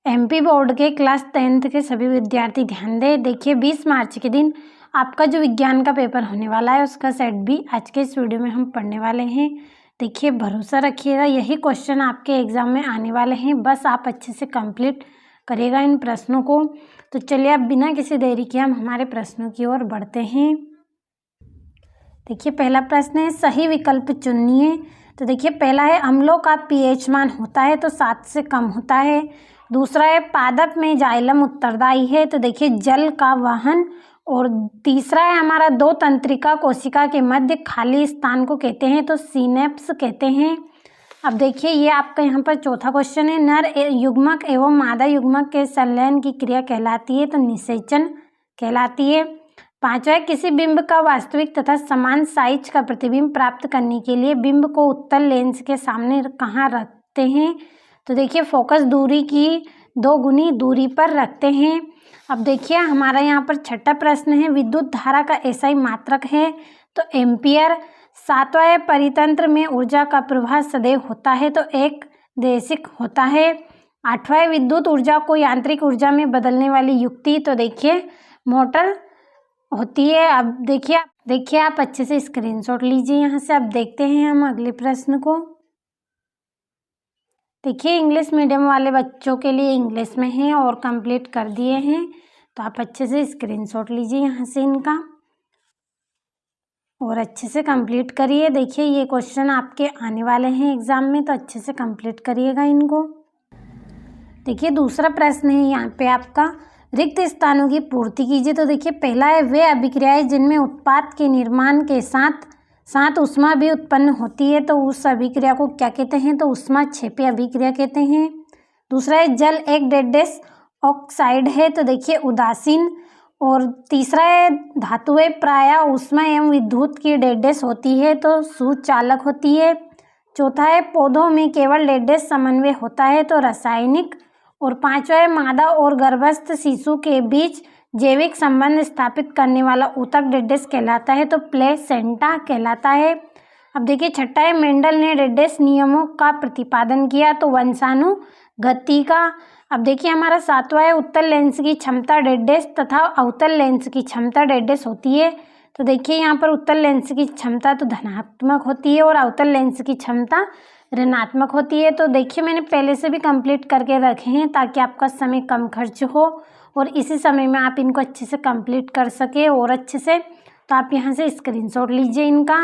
MP board के class 10th के सभी विद्यार्थी ध्यान दें। देखिए 20 मार्च के दिन आपका जो विज्ञान का पेपर होने वाला है उसका सेट भी आज के इस वीडियो में हम पढ़ने वाले हैं। देखिए भरोसा रखिएगा, यही क्वेश्चन आपके एग्जाम में आने वाले हैं, बस आप अच्छे से कंप्लीट करिएगा इन प्रश्नों को। तो चलिए अब बिना किसी देरी के हम हमारे प्रश्नों की ओर बढ़ते हैं। देखिए पहला प्रश्न है, सही विकल्प चुनिए। तो देखिए पहला है, अम्लों का पीएच मान होता है तो 7 से कम होता है। दूसरा है, पादप में जाइलम उत्तरदायी है, तो देखिए जल का वहन। और तीसरा है हमारा, दो तंत्रिका कोशिका के मध्य खाली स्थान को कहते हैं तो सिनेप्स कहते हैं। अब देखिए ये आपका यहाँ पर चौथा क्वेश्चन है, नर युग्मक एवं मादा युग्मक के संलयन की क्रिया कहलाती है तो निषेचन कहलाती है। पांचवा है, किसी बिंब का वास्तविक तथा समान साइज का प्रतिबिंब प्राप्त करने के लिए बिंब को उत्तल लेंस के सामने कहाँ रखते हैं। तो देखिए फोकस दूरी की 2 गुनी दूरी पर रखते हैं। अब देखिए हमारा यहाँ पर छठा प्रश्न है, विद्युत धारा का एसआई मात्रक है तो एम्पियर। सातवां है, परितंत्र में ऊर्जा का प्रवाह सदैव होता है तो एक देशिक होता है। आठवां है, विद्युत ऊर्जा को यांत्रिक ऊर्जा में बदलने वाली युक्ति, तो देखिए मोटर होती है। अब देखिए आप अच्छे से स्क्रीनशॉट लीजिए यहाँ से। अब देखते हैं हम अगले प्रश्न को। देखिए इंग्लिश मीडियम वाले बच्चों के लिए इंग्लिश में है और कंप्लीट कर दिए हैं, तो आप अच्छे से स्क्रीनशॉट लीजिए यहाँ से इनका और अच्छे से कंप्लीट करिए। देखिए ये क्वेश्चन आपके आने वाले हैं एग्जाम में, तो अच्छे से कंप्लीट करिएगा इनको। देखिए दूसरा प्रश्न है यहाँ पे आपका, रिक्त स्थानों की पूर्ति कीजिए। तो देखिए पहला है, वे अभिक्रियाएं जिनमें उत्पाद के निर्माण के साथ साथ ऊष्मा भी उत्पन्न होती है तो उस अभिक्रिया को क्या कहते हैं, तो ऊष्मा क्षेपी अभिक्रिया कहते हैं। दूसरा है, जल एक डेडेस ऑक्साइड है तो देखिए उदासीन। और तीसरा है, धातुएं प्रायः ऊष्मा एवं विद्युत की डेडेस होती है तो सुचालक होती है। चौथा है, पौधों में केवल डेडेस समन्वय होता है तो रासायनिक। और पांचवा है, मादा और गर्भस्थ शिशु के बीच जैविक संबंध स्थापित करने वाला ऊतक डेडेस कहलाता है तो प्लेसेंटा कहलाता है। अब देखिए छठा है, मेंडल ने डेडेस नियमों का प्रतिपादन किया तो वंशानुगति का। अब देखिए हमारा सातवां है, उत्तल लेंस की क्षमता डेडेस तथा अवतल लेंस की क्षमता डेडेस होती है। तो देखिए यहाँ पर उत्तल लेंस की क्षमता तो धनात्मक होती है और अवतल लेंस की क्षमता ऋणात्मक होती है। तो देखिए मैंने पहले से भी कंप्लीट करके रखे हैं ताकि आपका समय कम खर्च हो और इसी समय में आप इनको अच्छे से कंप्लीट कर सके और अच्छे से। तो आप यहाँ से स्क्रीनशॉट लीजिए इनका।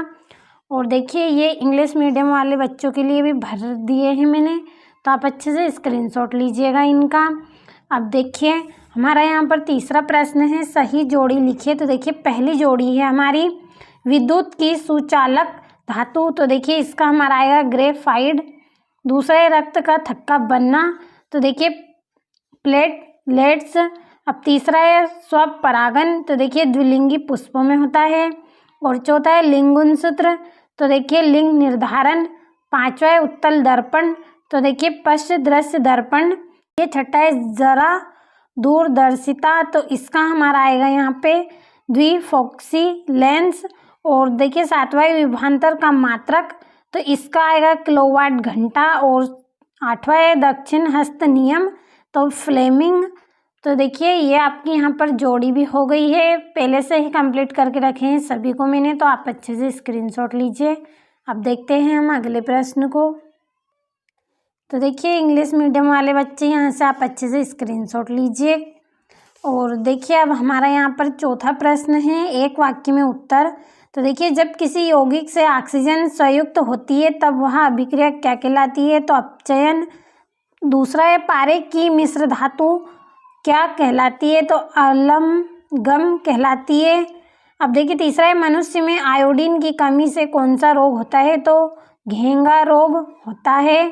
और देखिए ये इंग्लिश मीडियम वाले बच्चों के लिए भी भर दिए हैं मैंने, तो आप अच्छे से स्क्रीनशॉट लीजिएगा इनका। अब देखिए हमारा यहाँ पर तीसरा प्रश्न है, सही जोड़ी लिखिए। तो देखिए पहली जोड़ी है हमारी, विद्युत की सुचालक धातु, तो देखिए इसका हमारा आएगा ग्रेफाइट। दूसरा है, रक्त का थक्का बनना, तो देखिए प्लेटलेट्स। अब तीसरा है, स्वपरागन, तो देखिए द्विलिंगी पुष्पों में होता है। और चौथा है, लिंगुनसूत्र, तो देखिए लिंग निर्धारण। पांचवा है, उत्तल दर्पण, तो देखिए पश्च दृश्य दर्पण। ये छठा है, जरा दूरदर्शिता, तो इसका हमारा आएगा यहाँ पे द्विफोक्सी लेंस। और देखिए सातवां है, विभवांतर का मात्रक, तो इसका आएगा किलोवाट घंटा। और आठवां है, दक्षिण हस्त नियम, तो फ्लेमिंग। तो देखिए ये आपकी यहाँ पर जोड़ी भी हो गई है, पहले से ही कंप्लीट करके रखे हैं सभी को मैंने, तो आप अच्छे से स्क्रीनशॉट लीजिए। अब देखते हैं हम अगले प्रश्न को। तो देखिए इंग्लिश मीडियम वाले बच्चे यहाँ से आप अच्छे से स्क्रीनशॉट लीजिए। और देखिए अब हमारा यहाँ पर चौथा प्रश्न है, एक वाक्य में उत्तर। तो देखिए जब किसी यौगिक से ऑक्सीजन संयुक्त होती है तब वह अभिक्रिया क्या कहलाती है, तो अपचयन। दूसरा है, पारे की मिश्र धातु क्या कहलाती है, तो अलंगम कहलाती है। अब देखिए तीसरा है, मनुष्य में आयोडीन की कमी से कौन सा रोग होता है, तो घेंगा रोग होता है।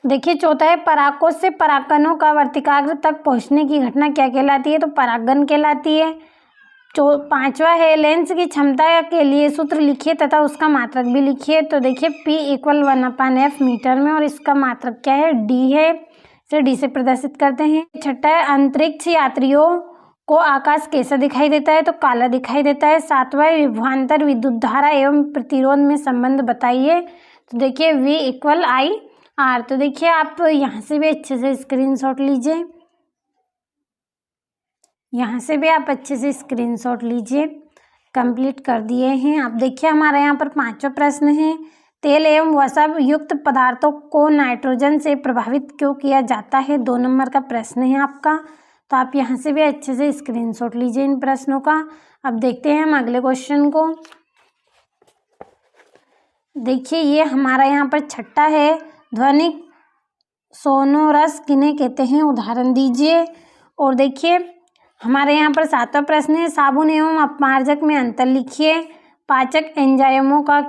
देखिए चौथा है, परागकोश से परागकणों का वर्तिकाग्र तक पहुंचने की घटना क्या कहलाती है, तो परागन कहलाती है। पांचवा है, लेंस की क्षमता के लिए सूत्र लिखिए तथा उसका मात्रक भी लिखिए। तो देखिए P = 1/f मीटर में, और इसका मात्रक क्या है, D है, इसे D से प्रदर्शित करते हैं। छठा है, अंतरिक्ष यात्रियों को आकाश कैसा दिखाई देता है, तो काला दिखाई देता है। सातवां है, विभवांतर विद्युत धारा एवं प्रतिरोध में संबंध बताइए। तो देखिए V = I आर। तो देखिए आप यहाँ से भी अच्छे से स्क्रीनशॉट लीजिए, यहाँ से भी आप अच्छे से स्क्रीनशॉट लीजिए। कंप्लीट कर दिए हैं। अब देखिए हमारे यहाँ पर 5वां प्रश्न है, तेल एवं वसा युक्त पदार्थों को नाइट्रोजन से प्रभावित क्यों किया जाता है। 2 नंबर का प्रश्न है आपका। तो आप यहाँ से भी अच्छे से स्क्रीनशॉट लीजिए इन प्रश्नों का। अब देखते हैं हम अगले क्वेश्चन को। देखिए ये हमारा यहाँ पर 6ठा है, ध्वनिक सोनोरस किन्हें कहते हैं, उदाहरण दीजिए। और देखिए हमारे यहाँ पर 7वां प्रश्न है, साबुन एवं अपमार्जक में अंतर लिखिए। पाचक एंजाइमों का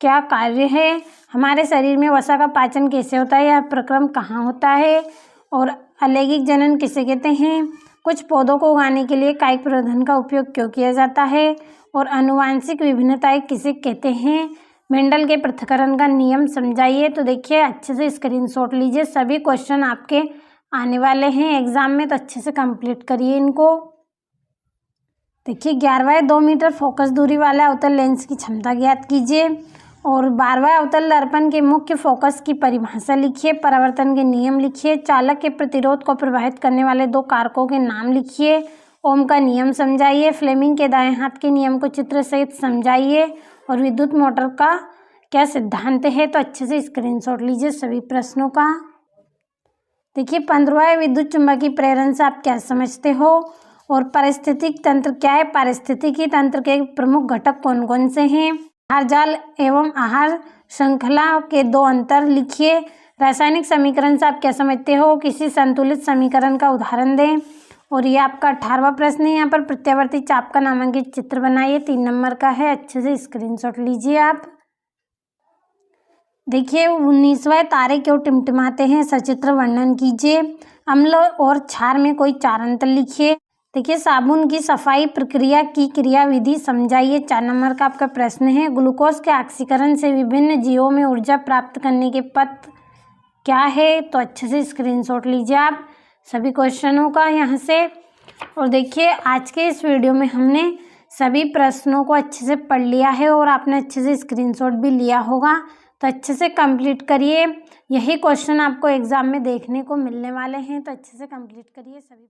क्या कार्य है। हमारे शरीर में वसा का पाचन कैसे होता है, यह प्रक्रम कहाँ होता है। और अलैंगिक जनन किसे कहते हैं। कुछ पौधों को उगाने के लिए कायिक प्रवर्धन का उपयोग क्यों किया जाता है। और आनुवांशिक विभिन्नताएं किसे कहते हैं। मेंडल के पृथक्करण का नियम समझाइए। तो देखिए अच्छे से स्क्रीनशॉट लीजिए, सभी क्वेश्चन आपके आने वाले हैं एग्जाम में, तो अच्छे से कंप्लीट करिए इनको। देखिए 11वां 2 मीटर फोकस दूरी वाला अवतल लेंस की क्षमता ज्ञात कीजिए। और 12वां अवतल दर्पण के मुख्य फोकस की परिभाषा लिखिए। परावर्तन के नियम लिखिए। चालक के प्रतिरोध को प्रभावित करने वाले 2 कारकों के नाम लिखिए। ओम का नियम समझाइए। फ्लेमिंग के दाएं हाथ के नियम को चित्र सहित समझाइए। और विद्युत मोटर का क्या सिद्धांत है। तो अच्छे से स्क्रीनशॉट लीजिए सभी प्रश्नों का। देखिए 15वां विद्युत चुम्बकीय प्रेरण से आप क्या समझते हो। और पारिस्थितिक तंत्र क्या है। पारिस्थितिकी तंत्र के प्रमुख घटक कौन कौन से हैं। आहार जाल एवं आहार श्रृंखला के 2 अंतर लिखिए। रासायनिक समीकरण से आप क्या समझते हो, किसी संतुलित समीकरण का उदाहरण दें। और ये आपका 18वां प्रश्न है, यहाँ पर प्रत्यावर्ती चाप का नामांकित चित्र बनाइए। 3 नंबर का है, अच्छे से स्क्रीनशॉट लीजिए आप। देखिए 19वां तारे क्यों टिमटिमाते हैं, सचित्र वर्णन कीजिए। अम्ल और क्षार में कोई 4 अंतर लिखिए। देखिए साबुन की सफाई प्रक्रिया की क्रियाविधि समझाइए। 4 नंबर का आपका प्रश्न है। ग्लूकोज के ऑक्सीकरण से विभिन्न जीवों में ऊर्जा प्राप्त करने के पथ क्या है। तो अच्छे से स्क्रीनशॉट लीजिए आप सभी क्वेश्चनों का यहाँ से। और देखिए आज के इस वीडियो में हमने सभी प्रश्नों को अच्छे से पढ़ लिया है और आपने अच्छे से स्क्रीनशॉट भी लिया होगा। तो अच्छे से कंप्लीट करिए, यही क्वेश्चन आपको एग्जाम में देखने को मिलने वाले हैं। तो अच्छे से कंप्लीट करिए सभी।